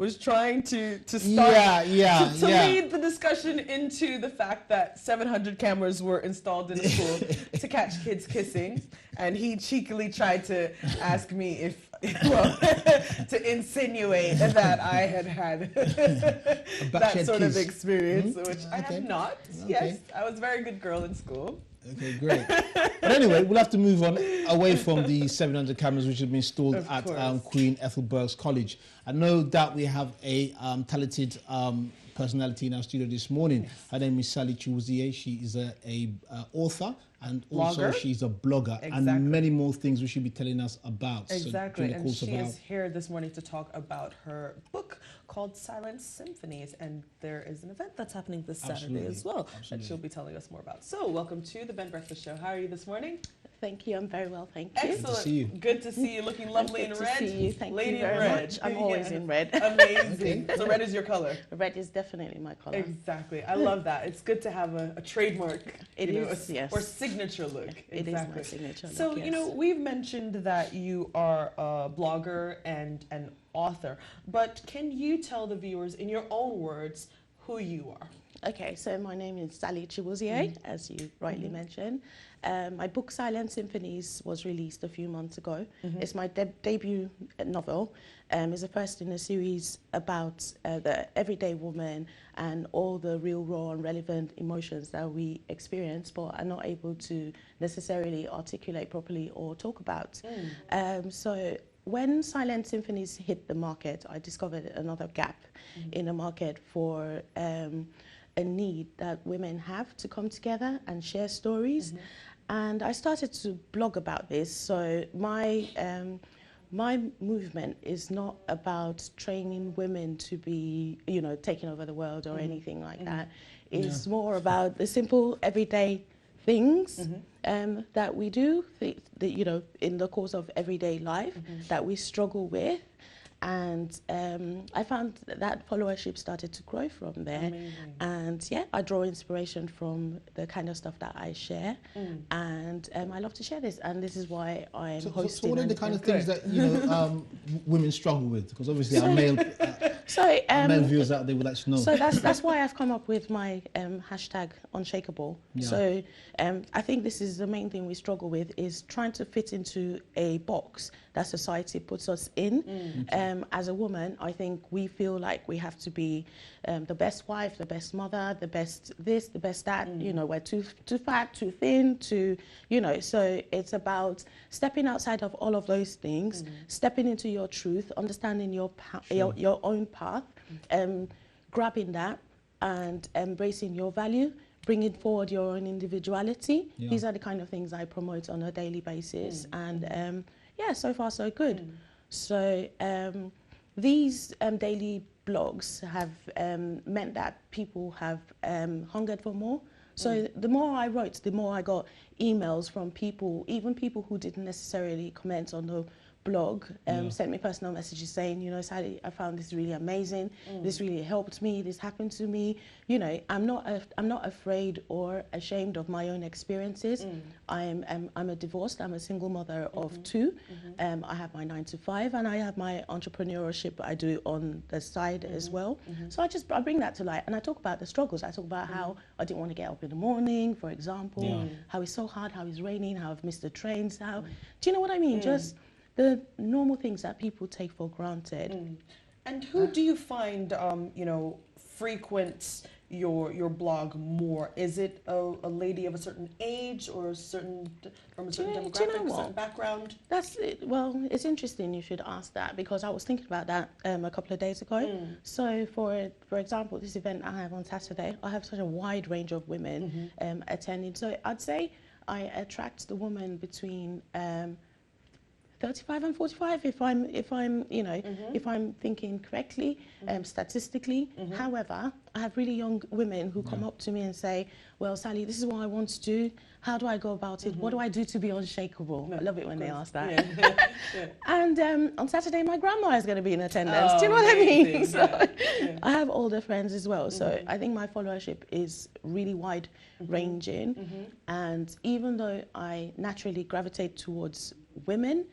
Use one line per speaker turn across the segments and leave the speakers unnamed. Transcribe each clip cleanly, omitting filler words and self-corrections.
was trying to start to lead the discussion into the fact that 700 cameras were installed in a school to catch kids kissing, and he cheekily tried to ask me if, well, to insinuate that I had that sort of experience, which I have not. Yes, I was a very good girl in school.
Okay, great. But anyway, we'll have to move on away from the 700 cameras which have been installed at Queen Ethelbert's College. I know that we have a talented personality in our studio this morning. Her name is Sally Chiwuzie. She is a author, and also she's a blogger, and many more things we should be telling us about.
Exactly, so and she is here this morning to talk about her book called Silent Symphonies, and there is an event that's happening this Saturday as well that she'll be telling us more about. So welcome to the Ben Breakfast Show. How are you this morning?
Thank you. I'm very well, thank you.
Excellent. Good to see you. Good to see you, looking lovely in red.
Good to see you. Thank
Lady
you very much. I'm always in red.
Amazing. So red is your color.
Red is definitely my color.
Exactly. I love that. It's good to have a trademark.
It is, yes.
Or signature look.
It is my signature look.
So, you know, we've mentioned that you are a blogger and an author, but can you tell the viewers in your own words who you are?
Okay, so my name is Sally Chiwuzie, as you rightly mentioned. My book Silent Symphonies was released a few months ago. It's my debut novel. It's the first in a series about the everyday woman and all the real, raw and relevant emotions that we experience but are not able to necessarily articulate properly or talk about. So when Silent Symphonies hit the market, I discovered another gap in the market for a need that women have to come together and share stories. And I started to blog about this. So my movement is not about training women to be, you know, taking over the world or anything like that. It's more about the simple everyday things that we do, you know, in the course of everyday life that we struggle with. And I found that followership started to grow from there.
Amazing.
And yeah, I draw inspiration from the kind of stuff that I share. And I love to share this. And this is why I'm hosting.
So what are the kind of things that, you know, women struggle with? Because obviously our male viewers out there would like to know.
So that's why I've come up with my hashtag Unshakeable. Yeah. So I think this is the main thing we struggle with, is trying to fit into a box that society puts us in. As a woman, I think we feel like we have to be the best wife, the best mother, the best this, the best that. You know, we're too fat, too thin, you know. So it's about stepping outside of all of those things, stepping into your truth, understanding your own path, grabbing that and embracing your value, bringing forward your own individuality. These are the kind of things I promote on a daily basis. And yeah, so far so good. So these daily blogs have meant that people have hungered for more. So the more I wrote, the more I got emails from people, even people who didn't necessarily comment on the blog, sent me personal messages saying, you know, Sally, I found this really amazing. This really helped me. This happened to me. You know, I'm not afraid or ashamed of my own experiences. I'm a divorced. I'm a single mother of two. I have my 9 to 5, and I have my entrepreneurship I do on the side as well. So I bring that to light, and I talk about the struggles. I talk about how I didn't want to get up in the morning, for example. How it's so hard. How it's raining. How I've missed the trains. How, do you know what I mean? Just the normal things that people take for granted.
And who do you find, you know, frequents your blog more? Is it a lady of a certain age or a certain from a certain demographic, a certain background?
That's it. Well, it's interesting you should ask that, because I was thinking about that a couple of days ago. So for example, this event I have on Saturday, I have such a wide range of women attending. So I'd say I attract the woman between 35 and 45, if I'm, you know, if I'm thinking correctly, statistically. However, I have really young women who come up to me and say, well, Sally, this is what I want to do. How do I go about it? What do I do to be unshakable? I love it when they ask that. And on Saturday, my grandma is going to be in attendance. Do you know what I mean? So I have older friends as well. So I think my followership is really wide ranging. And even though I naturally gravitate towards women.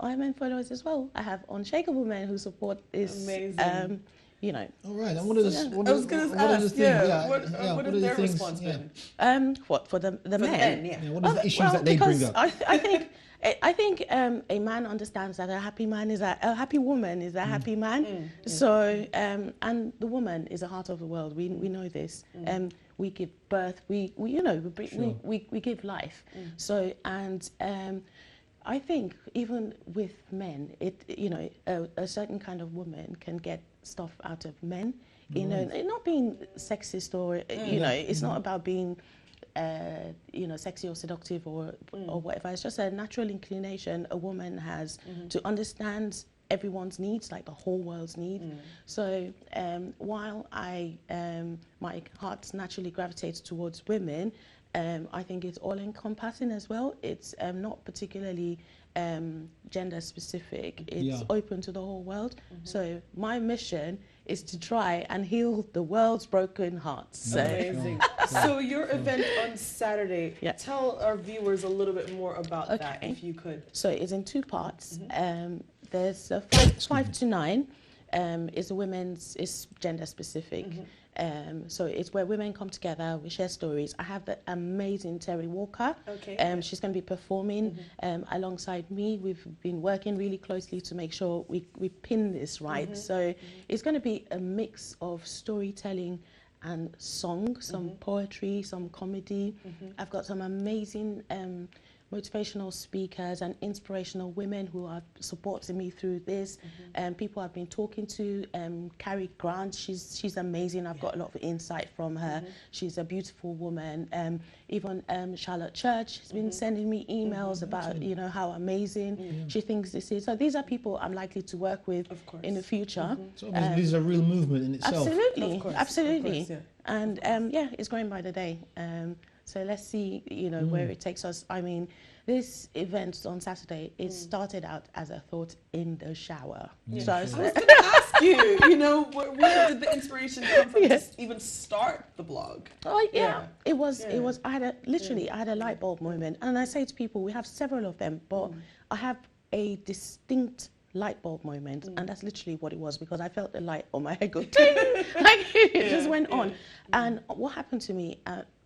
I have men followers as well. I have Unshakeable men who support this.
Amazing.
You know.
All right. And what are the,
I was going to ask, what have their response been?
What for the
For
men?
yeah.
What are the issues that they bring up?
I think a man understands that a happy woman is a happy man. So and the woman is the heart of the world. We know this. We give birth. We give life. So and I think even with men, a certain kind of woman can get stuff out of men. You know, not being sexist or it's not about being sexy or seductive or whatever. It's just a natural inclination a woman has to understand everyone's needs, like the whole world's needs. So while my heart naturally gravitates towards women, I think it's all encompassing as well. It's not particularly gender specific. It's open to the whole world. So my mission is to try and heal the world's broken hearts. So.
Amazing. So your event on Saturday, tell our viewers a little bit more about that, if you could.
So it's in two parts. There's 5 to 9. It's gender specific. So it's where women come together, we share stories. I have the amazing Terry Walker. She's going to be performing alongside me. We've been working really closely to make sure we pin this right. So it's going to be a mix of storytelling and song, some poetry, some comedy. I've got some amazing motivational speakers and inspirational women who are supporting me through this. People I've been talking to, Carrie Grant, she's amazing. I've got a lot of insight from her. She's a beautiful woman. Even Charlotte Church has been sending me emails about how amazing she thinks this is. So these are people I'm likely to work with in the future.
So this is a real movement in itself.
Absolutely, absolutely.
Of course,
And it's growing by the day. So let's see, where it takes us. I mean, this event on Saturday, it started out as a thought in the shower. So I was
going to ask you, where did the inspiration come from to even start the blog?
Oh yeah, it was. I had a light bulb moment, and I say to people, we have several of them, but I have a distinct light bulb moment, and that's literally what it was, because I felt the light on my head go ting, like it just went on. And what happened to me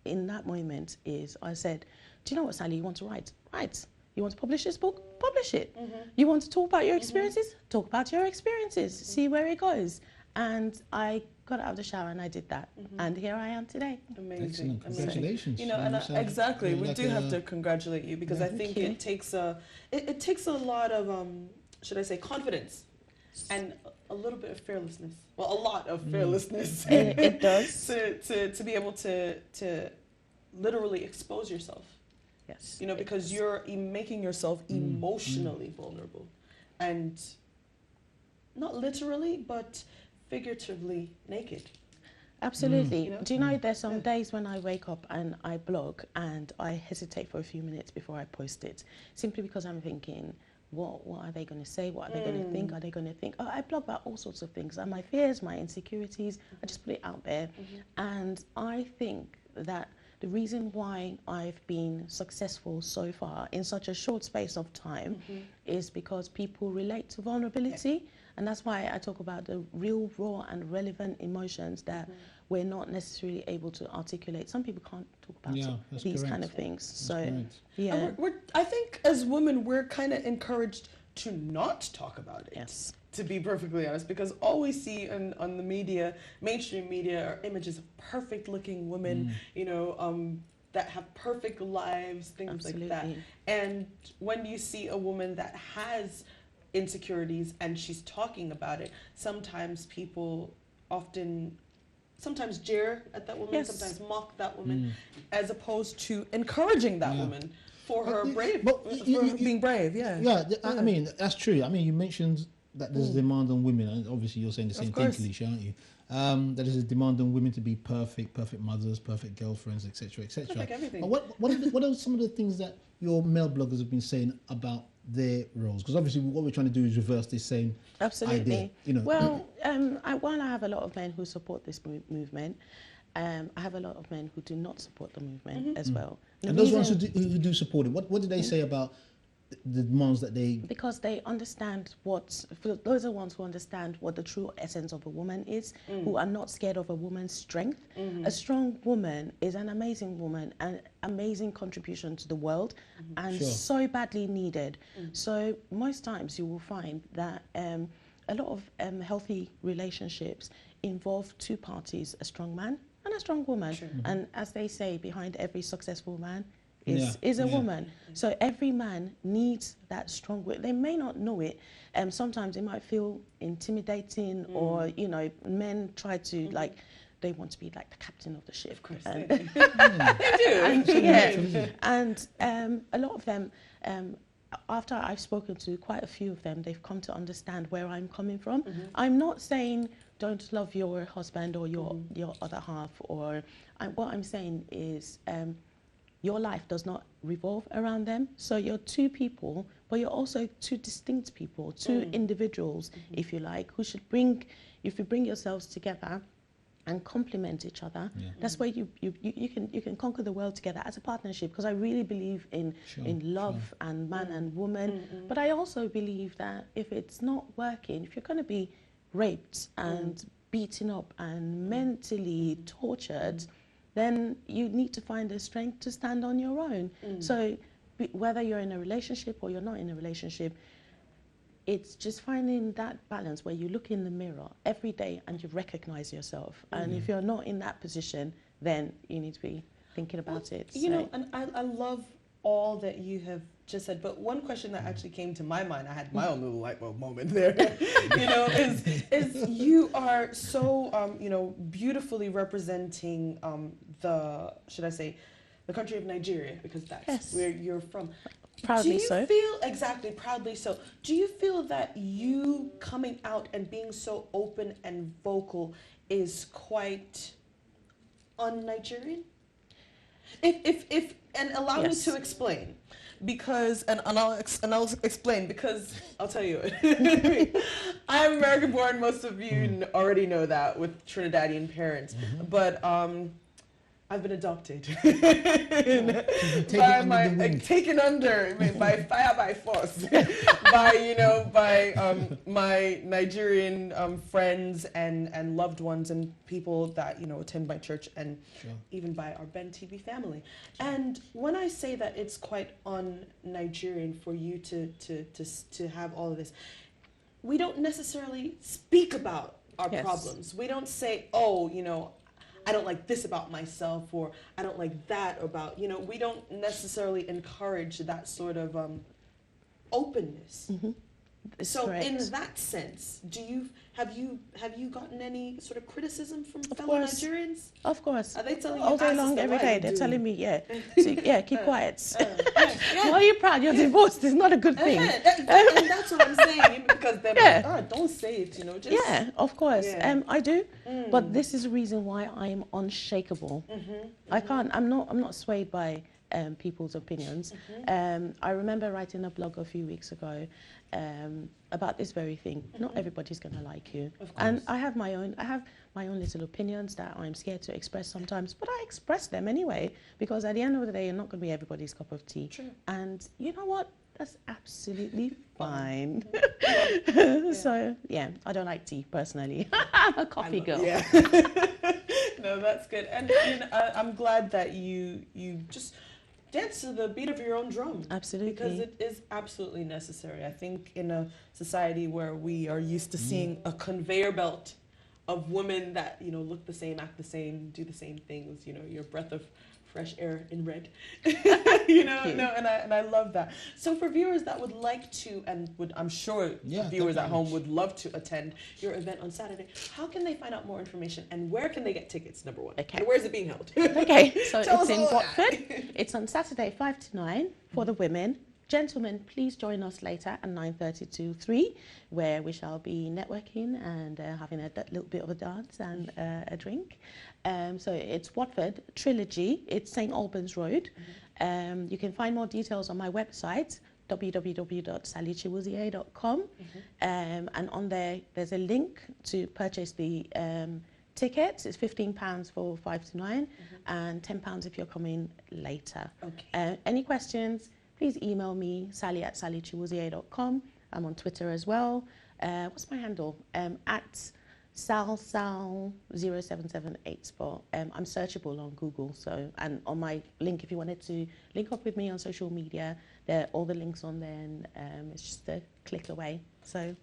in that moment is I said, do you know what, Sally, you want to write? Write. You want to publish this book? Publish it. You want to talk about your experiences? Talk about your experiences. See where it goes. And I got out of the shower and I did that. And here I am today.
Amazing.
Congratulations.
Exactly. We do have to congratulate you, because I think it takes a lot of, should I say, confidence and a little bit of fearlessness. Well, a lot of fearlessness.
It does.
to be able to literally expose yourself.
Yes.
Because you're making yourself emotionally vulnerable, and not literally, but figuratively naked.
Absolutely. Do you know there's some days when I wake up and I blog and I hesitate for a few minutes before I post it, simply because I'm thinking, what are they going to say? What are they going to think? Are they going to think? I blog about all sorts of things, and my fears, my insecurities, I just put it out there. And I think that the reason why I've been successful so far in such a short space of time is because people relate to vulnerability. And that's why I talk about the real, raw and relevant emotions that we're not necessarily able to articulate. Some people can't talk about these kind of things.
I think as women, we're kind of encouraged to not talk about it.
Yes.
To be perfectly honest, because all we see on the media, mainstream media, are images of perfect looking women, that have perfect lives, things like that. And when you see a woman that has insecurities and she's talking about it, sometimes people sometimes jeer at that woman, sometimes mock that woman, as opposed to encouraging that woman for her being brave.
I mean, that's true. I mean, you mentioned that there's a demand on women, and obviously you're saying the same thing, Kalisha, aren't you? That there's a demand on women to be perfect mothers, perfect girlfriends, etc., etc.
Perfect everything.
What are some of the things that your male bloggers have been saying about their roles? Because obviously what we're trying to do is reverse this same idea.
Well, while I have a lot of men who support this movement, I have a lot of men who do not support the movement as well.
And those ones who do support it, what do they say about the ones that they...
Because they understand those are the ones who understand what the true essence of a woman is, who are not scared of a woman's strength. A strong woman is an amazing woman, an amazing contribution to the world, and so badly needed. So most times you will find that a lot of healthy relationships involve two parties, a strong man and a strong woman. And as they say, behind every successful man is a woman. So every man needs that strong woman. They may not know it. Sometimes it might feel intimidating, or, you know, men try to like, they want to be like the captain of the ship. Of course they do. And a lot of them, after I've spoken to quite a few of them, they've come to understand where I'm coming from. I'm not saying don't love your husband or your other half, or what I'm saying is your life does not revolve around them. So you're two people, but you're also two distinct people, two individuals, if you like, who should if you bring yourselves together and complement each other, that's where you can conquer the world together as a partnership. Because I really believe in love and man and woman, but I also believe that if it's not working, if you're going to be raped and beaten up and mentally tortured, then you need to find the strength to stand on your own. So whether you're in a relationship or you're not in a relationship, it's just finding that balance where you look in the mirror every day and you recognize yourself. And if you're not in that position, then you need to be thinking about it.
You know, and I love all that you have just said, but one question that actually came to my mind, I had my own little light bulb moment there, you know, is you are so, you know, beautifully representing should I say, the country of Nigeria, because that's where you're from.
Proudly so.
Do you feel, exactly, proudly so. Do you feel that you coming out and being so open and vocal is quite un-Nigerian? And allow me to explain, because I'll explain, because I'll tell you, I'm American born. Most of you already know that, with Trinidadian parents, but I've been adopted taken under by fire, by force, by my Nigerian friends and loved ones and people that attend my church, and even by our Ben TV family. And when I say that it's quite un-Nigerian for you to have all of this, we don't necessarily speak about our problems. We don't say, I don't like this about myself, or I don't like that about, we don't necessarily encourage that sort of openness. So correct. In that sense, have you gotten any sort of criticism from fellow Nigerians?
Of course.
Are they telling you
all day long, every day? They're telling me, keep quiet. Why are you proud? You're divorced. It's not a good thing.
And that's what I'm saying, because they're like, don't say it, just...
of course. I do. But this is the reason why I'm unshakeable. I'm not swayed by people's opinions. I remember writing a blog a few weeks ago about this very thing. Not everybody's going to like you, and I have my own little opinions that I'm scared to express sometimes, but I express them anyway, because at the end of the day, you're not going to be everybody's cup of tea. True. And you know what? That's absolutely fine. So I don't like tea personally. I'm a coffee girl.
No, that's good, and I'm glad that you just dance to the beat of your own drum.
Absolutely.
Because it is absolutely necessary. I think in a society where we are used to seeing a conveyor belt of women that, look the same, act the same, do the same things, your breath of fresh air in red, and I love that. So for viewers that would like to, and I'm sure viewers at home would love to attend your event on Saturday, how can they find out more information, and where can they get tickets, number one?
Okay.
And where is it being held?
Okay, so it's in Watford. It's on Saturday, 5 to 9 for the women. Gentlemen, please join us later at 9:30 to 3, where we shall be networking and having a little bit of a dance and a drink. So it's Watford Trilogy. It's St Albans Road. You can find more details on my website, www.sallychiwuzie.com. And on there's a link to purchase the tickets. It's £15 for 5 to 9 and £10 if you're coming later. Okay. Any questions? please email me, sally@sallychiwuzie.com. I'm on Twitter as well. What's my handle? At sal0778 spot. I'm searchable on Google, so, and on my link, if you wanted to link up with me on social media, there are all the links on there, and it's just a click away. So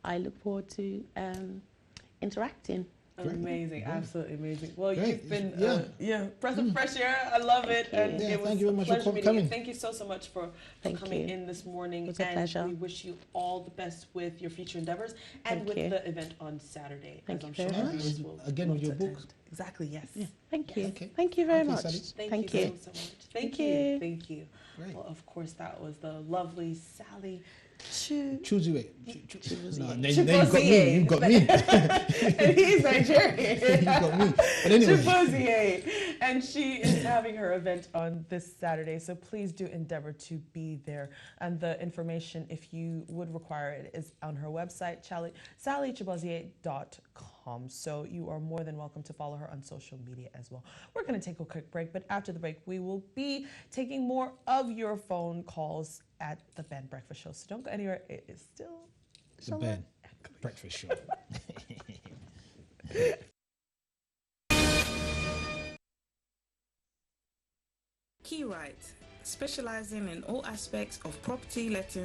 I look forward to interacting.
Amazing, absolutely amazing. Well,
Great.
you've been breath of fresh air. I love it, and it was
thank you very much
a pleasure
for
meeting
coming.
you. Thank you so much for coming in this morning.
It was a pleasure.
We wish you all the best with your future endeavors and with the event on Saturday.
Thank you
sure
very much.
Again with your book.
Exactly. Yes.
Yeah. Thank you.
Okay.
Thank you very much.
Sally.
Thank you so much. Thank you. Thank you.
Great.
Well, of course, that was the lovely Sally
Chiwuzie. No, then you got me.
And he's Nigerian.
You got me. But anyway.
Chiwuzie. And she is having her event on this Saturday, so please do endeavor to be there. And the information, if you would require it, is on her website, sallychiwuzie.com. So you are more than welcome to follow her on social media as well. We're going to take a quick break, but after the break, we will be taking more of your phone calls at the Ben Breakfast Show. So don't go anywhere. It is still
The Ben Breakfast Show.
Key Right, specializing in all aspects of property letting